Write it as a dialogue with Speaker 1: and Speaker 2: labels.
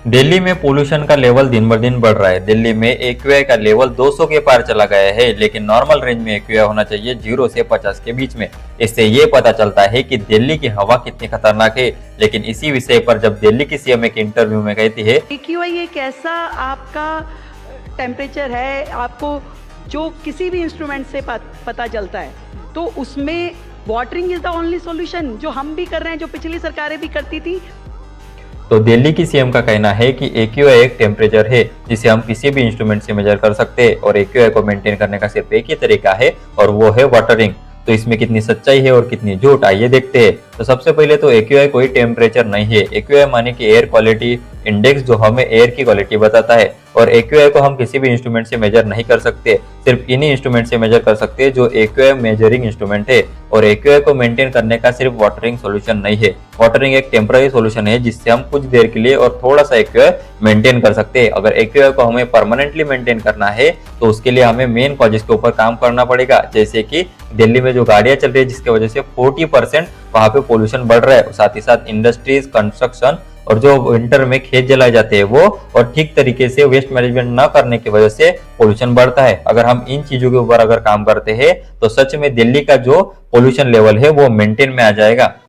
Speaker 1: दिल्ली में पोल्यूशन का लेवल दिन ब दिन बढ़ रहा है। दिल्ली में एक्यूआई का लेवल 200 के पार चला गया है, लेकिन नॉर्मल रेंज में एक्यूआई होना चाहिए 0 से 50 के बीच में। इससे ये पता चलता है कि दिल्ली की हवा कितनी खतरनाक है। लेकिन इसी विषय पर जब दिल्ली की सीएम एक इंटरव्यू में कहती है,
Speaker 2: एक्यूआई एक ऐसा आपका टेम्परेचर है, आपको जो किसी भी इंस्ट्रूमेंट से पता चलता है, तो उसमें watering is the only solution, जो हम भी कर रहे हैं, जो पिछली सरकारें भी करती थी।
Speaker 1: तो दिल्ली की सीएम का कहना है कि एक्यूआई एक टेम्परेचर है जिसे हम किसी भी इंस्ट्रूमेंट से मेजर कर सकते हैं और एक्यूआई को मेंटेन करने का सिर्फ एक ही तरीका है और वो है वाटरिंग। तो इसमें कितनी सच्चाई है और कितनी झूठ, आइए देखते हैं। तो सबसे पहले तो एक्यूआई कोई टेम्परेचर नहीं है। एक्यूआई माने कि एयर क्वालिटी इंडेक्स, जो हमें एयर की क्वालिटी बताता है। और एक्यूआई को हम किसी भी इंस्ट्रूमेंट से मेजर नहीं कर सकते, सिर्फ इन्हीं इंस्ट्रूमेंट से मेजर कर सकते हैं जो एक्यूआई मेजरिंग इंस्ट्रूमेंट है। और एक्यूआई को मेंटेन करने का सिर्फ वाटरिंग सॉल्यूशन नहीं है। वाटरिंग एक टेम्पररी सॉल्यूशन है जिससे हम कुछ देर के लिए और थोड़ा सा एक्यूआई मेंटेन कर सकते हैं। अगर एक्यूआई को हमें परमानेंटली मेंटेन करना है तो उसके लिए हमें मेन कॉजेस के ऊपर काम करना पड़ेगा, जैसे कि दिल्ली में जो गाड़ियां चल रही है जिसकी वजह से 40% वहां पे पोल्यूशन बढ़ रहा है। साथ ही साथ इंडस्ट्रीज, कंस्ट्रक्शन और जो विंटर में खेत जलाए जाते हैं वो, और ठीक तरीके से वेस्ट मैनेजमेंट न करने की वजह से पोल्यूशन बढ़ता है। अगर हम इन चीजों के ऊपर अगर काम करते हैं तो सच में दिल्ली का जो पोल्यूशन लेवल है वो मेंटेन में आ जाएगा।